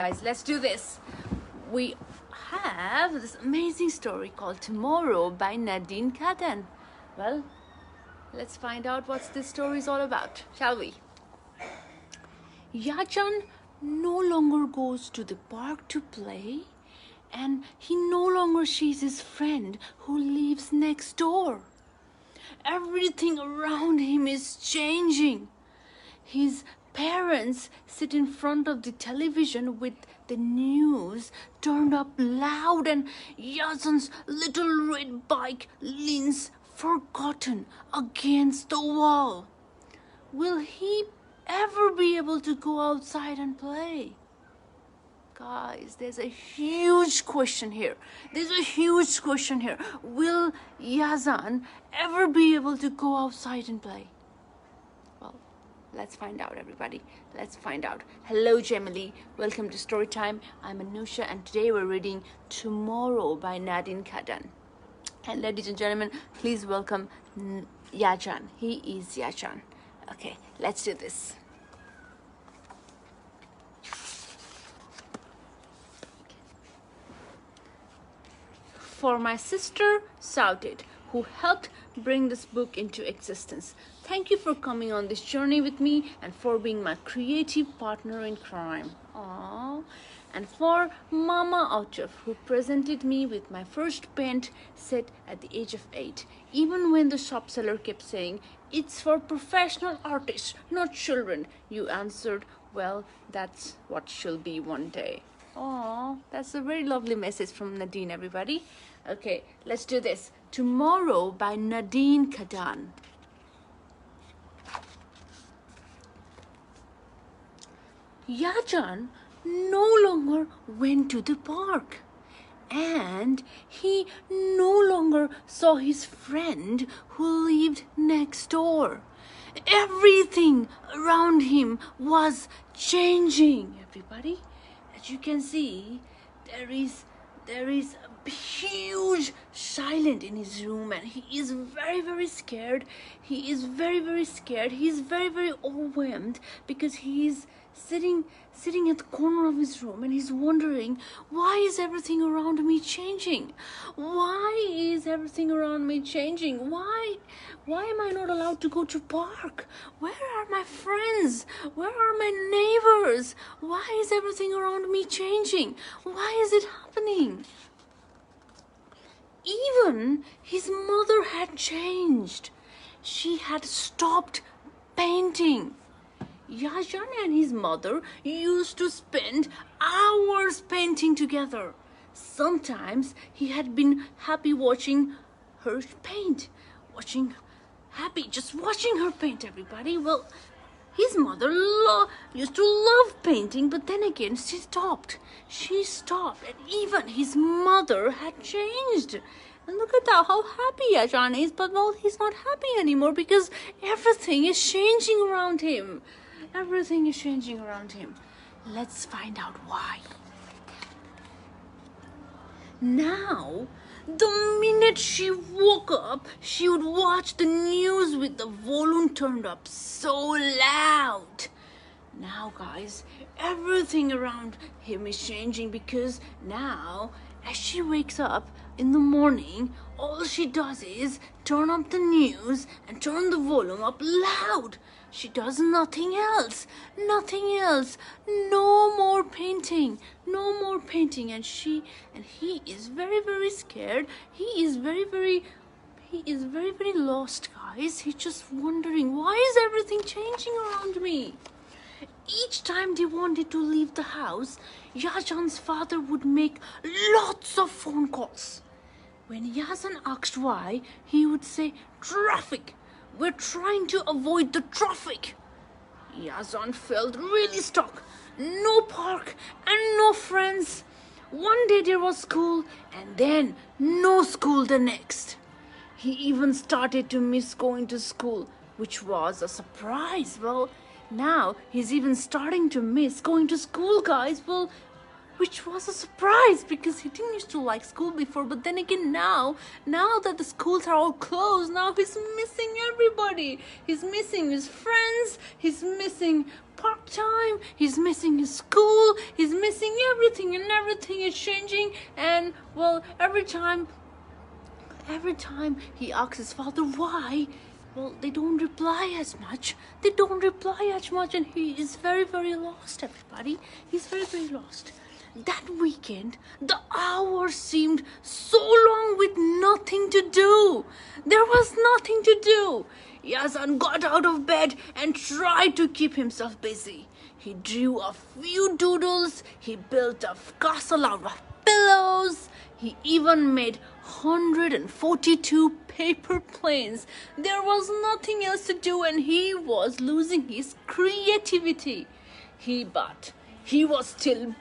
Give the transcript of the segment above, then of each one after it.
Guys, let's do this. We have this amazing story called Tomorrow by Nadine Kaadan. Well, let's find out what this story is all about, shall we? Yaazan no longer goes to the park to play, and he no longer sees his friend who lives next door. Everything around him is changing. His parents sit in front of the television with the news turned up loud, and Yaazan's little red bike leans forgotten against the wall. Will he ever be able to go outside and play? Guys, there's a huge question here. Will Yaazan ever be able to go outside and play? Well, let's find out, everybody. Let's find out. Hello, Gemily. Welcome to Storytime. I'm Anusha, and today we're reading Tomorrow by Nadine Kaadan. And ladies and gentlemen, please welcome Yaazan. He is Yaazan. Okay, let's do this. For my sister Saudit, who helped bring this book into existence. Thank you for coming on this journey with me and for being my creative partner in crime. Aww. And for Mama Outuf, who presented me with my first paint set at the age of 8. Even when the shop seller kept saying, "It's for professional artists, not children," you answered, "Well, that's what she'll be one day." Oh, that's a very lovely message from Nadine, everybody. Okay, let's do this. Tomorrow by Nadine Kaadan. Yaazan no longer went to the park, and he no longer saw his friend who lived next door. Everything around him was changing, everybody. As you can see, there is a huge silence in his room, and he is very scared. He is very scared. He is very overwhelmed because he is sitting at the corner of his room, and he's wondering, why is everything around me changing? Why is everything around me changing? Why am I not allowed to go to park? Where are my friends? Where are my neighbors? Why is everything around me changing? Why is it happening? Even his mother had changed. She had stopped painting. Yaazan and his mother used to spend hours painting together. Sometimes he had been happy watching her paint. Just watching her paint, everybody. Well, his mother used to love painting, but then again she stopped. And even his mother had changed. And look at that, how happy Yaazan is, but well, he's not happy anymore because everything is changing around him. Everything is changing around him. Let's find out why. Now, the minute she woke up, she would watch the news with the volume turned up so loud. Now, guys, everything around him is changing because now, as she wakes up in the morning, all she does is turn up the news and turn the volume up loud. She does nothing else. No more painting. And he is very scared. He is very lost, guys. He's just wondering, why is everything changing around me? Each time they wanted to leave the house, Yaazan's father would make lots of phone calls. When Yaazan asked why, he would say, "Traffic. We're trying to avoid the traffic." Yaazan felt really stuck. No park and no friends. One day there was school, and then no school the next. He even started to miss going to school, which was a surprise. Well, now he's even starting to miss going to school, guys. Well, which was a surprise because he didn't used to like school before. But then again, now that the schools are all closed, now he's missing everybody. He's missing his friends, he's missing park time, he's missing his school, he's missing everything, and everything is changing. And well, every time he asks his father why, well, they don't reply as much. And he is very, very lost, everybody. He's very, very lost. That weekend, the hours seemed so long with nothing to do. There was nothing to do. Yaazan got out of bed and tried to keep himself busy. He drew a few doodles. He built a castle out of pillows. He even made 142 paper planes. There was nothing else to do, and he was losing his creativity. But he was still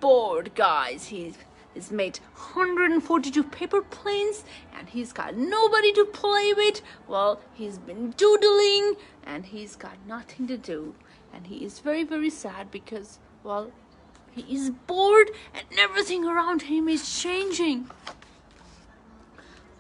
bored, guys. He's made 142 paper planes, and he's got nobody to play with. Well, he's been doodling, and he's got nothing to do. And he is very, very sad because, well, he is bored and everything around him is changing.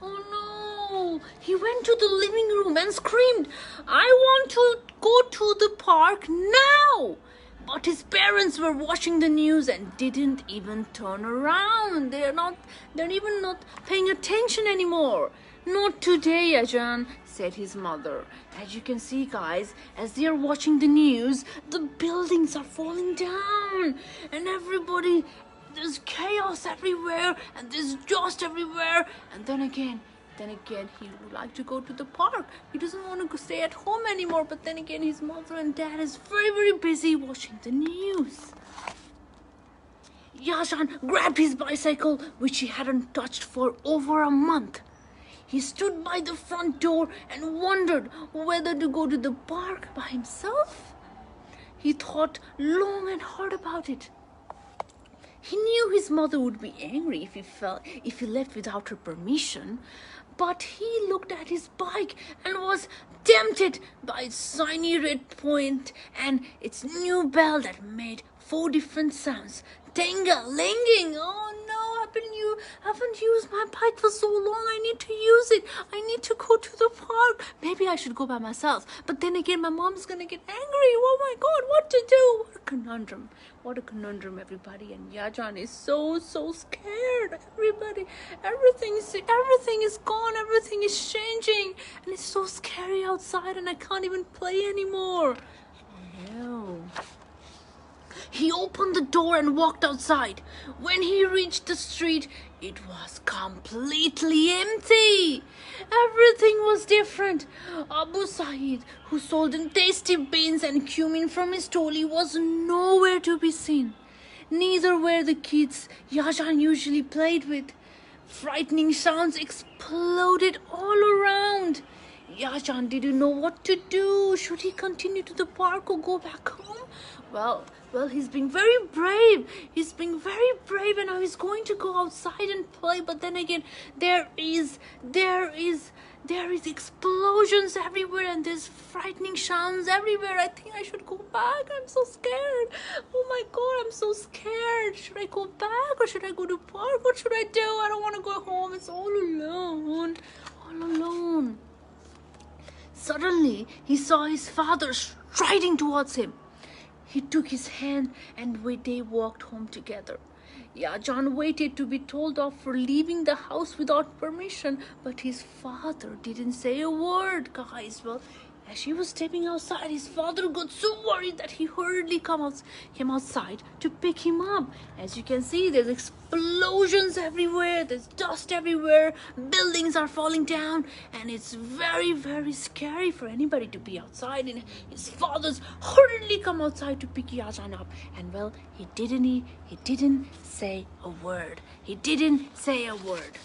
Oh no! He went to the living room and screamed, "I want to go to the park now!" But his parents were watching the news and didn't even turn around. They're even not paying attention anymore. "Not today, Yaazan," said his mother. As you can see, guys, as they are watching the news, the buildings are falling down and everybody, there's chaos everywhere and there's dust everywhere. And then again, he would like to go to the park. He doesn't want to stay at home anymore. But then again, his mother and dad is very, very busy watching the news. Yaazan grabbed his bicycle, which he hadn't touched for over a month. He stood by the front door and wondered whether to go to the park by himself. He thought long and hard about it. He knew his mother would be angry if he left without her permission, but he looked at his bike and was tempted by its shiny red point and its new bell that made 4 different sounds. Ting-a-linging! Oh no, I haven't used my bike for so long. I need to use it. I need to go to the park. Maybe I should go by myself. But then again, my mom's gonna get angry. Oh my God, what to do? What a conundrum. What a conundrum, everybody. And Yaazan is so scared. Everybody, everything is gone. Everything is changing. And it's so scary outside and I can't even play anymore. Oh no. He opened the door and walked outside. When he reached the street, it was completely empty. Everything was different. Abu Saeed, who sold him tasty beans and cumin from his trolley, was nowhere to be seen. Neither were the kids Yaazan usually played with. Frightening sounds exploded all around. Yaazan didn't know what to do. Should he continue to the park or go back home? Well, he's being very brave. He's being very brave, and now he's going to go outside and play. But then again, there is explosions everywhere, and there's frightening sounds everywhere. I think I should go back. I'm so scared. Oh my God, I'm so scared. Should I go back or should I go to park? What should I do? I don't want to go home. It's all alone. All alone. Suddenly, he saw his father striding towards him. He took his hand and they walked home together. Yaazan waited to be told off for leaving the house without permission, but his father didn't say a word, guys. Well, as he was stepping outside, his father got so worried that he hurriedly came outside to pick him up. As you can see, there's explosions everywhere, there's dust everywhere, buildings are falling down, and it's very, very scary for anybody to be outside. And his father's hurriedly come outside to pick Yaazan up. And well, he didn't say a word. He didn't say a word.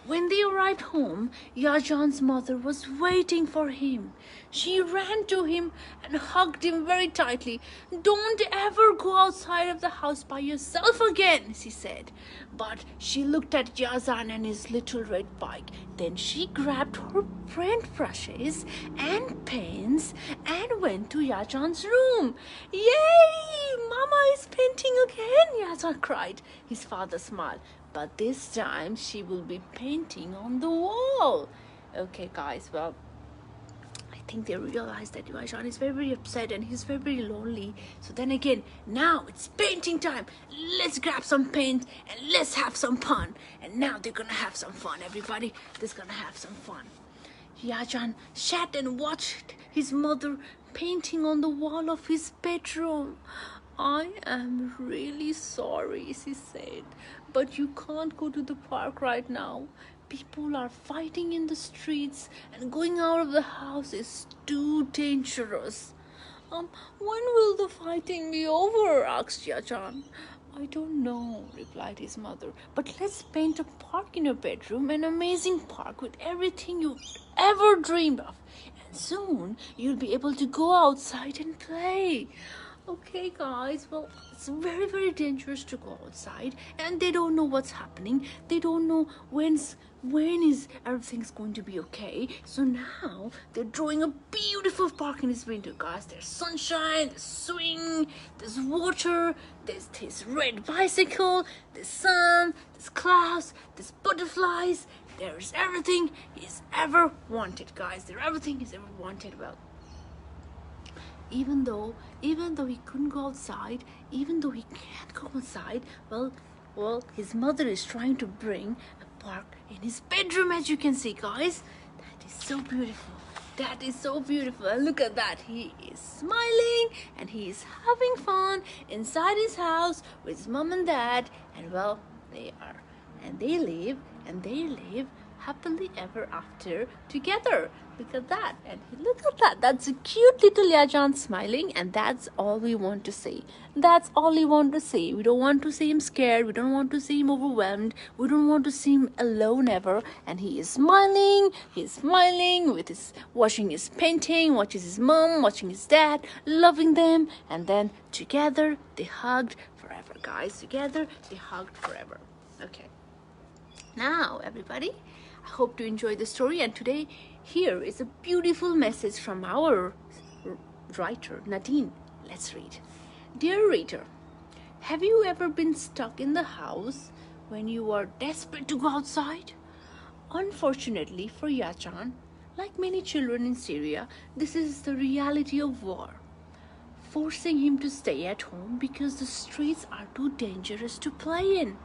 When they arrived home, Yaazan's mother was waiting for him. She ran to him and hugged him very tightly. "Don't ever go outside of the house by yourself again," she said. But she looked at Yaazan and his little red bike. Then she grabbed her paintbrushes and pens and went to Yaazan's room. "Yay! Mama is Yaazan cried. His father smiled. But this time she will be painting on the wall. Okay, guys, well, I think they realized that Yaazan is very, very upset and he's very, very lonely. So then again, now it's painting time. Let's grab some paint and let's have some fun. And now they're gonna have some fun, everybody. They're gonna have some fun. Yaazan sat and watched his mother painting on the wall of his bedroom. I am really sorry, she said, but you can't go to the park right now. People are fighting in the streets and going out of the house is too dangerous. When will the fighting be over? Asked Yaazan. I don't know, replied his mother, but let's paint a park in your bedroom, an amazing park with everything you've ever dreamed of. And soon you'll be able to go outside and play. Okay, guys, well, it's very, very dangerous to go outside and they don't know what's happening. They don't know when is everything's going to be okay. So now they're drawing a beautiful park in this window, guys. There's sunshine, there's swing, there's water, there's this red bicycle, there's sun, there's clouds, there's butterflies. There's everything he's ever wanted, guys. There's everything he's ever wanted. Well, even though he couldn't go outside, even though he can't go outside, well, his mother is trying to bring a park in his bedroom, as you can see, guys. That is so beautiful. That is so beautiful. And look at that. He is smiling and he is having fun inside his house with his mom and dad. And well, they live happily ever after together. Look at that. And look at that. That's a cute little Yaazan smiling. And that's all we want to say. That's all we want to say. We don't want to see him scared. We don't want to see him overwhelmed. We don't want to see him alone ever. And he is smiling. He's smiling with his watching his painting, watching his mom, watching his dad, loving them. And then together they hugged forever, guys. Together they hugged forever. Okay. Now, everybody, I hope you enjoyed the story, and today here is a beautiful message from our writer, Nadine. Let's read. Dear reader, have you ever been stuck in the house when you are desperate to go outside? Unfortunately for Yaazan, like many children in Syria, this is the reality of war, forcing him to stay at home because the streets are too dangerous to play in.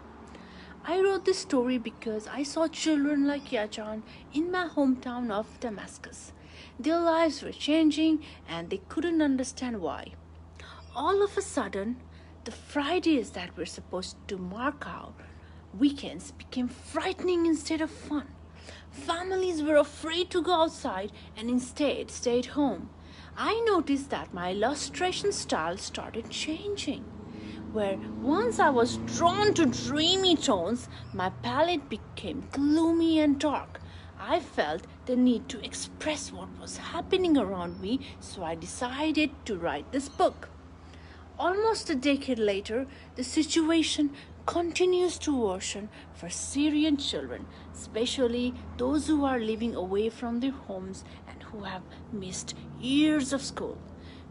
I wrote this story because I saw children like Yaazan in my hometown of Damascus. Their lives were changing and they couldn't understand why. All of a sudden, the Fridays that were supposed to mark our weekends became frightening instead of fun. Families were afraid to go outside and instead stayed home. I noticed that my illustration style started changing. Where once I was drawn to dreamy tones, my palette became gloomy and dark. I felt the need to express what was happening around me, so I decided to write this book. Almost a decade later, the situation continues to worsen for Syrian children, especially those who are living away from their homes and who have missed years of school.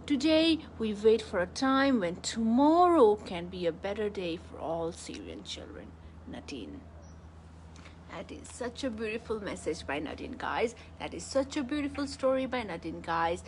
Today, we wait for a time when tomorrow can be a better day for all Syrian children. Nadine. That is such a beautiful message by Nadine, guys. That is such a beautiful story by Nadine, guys.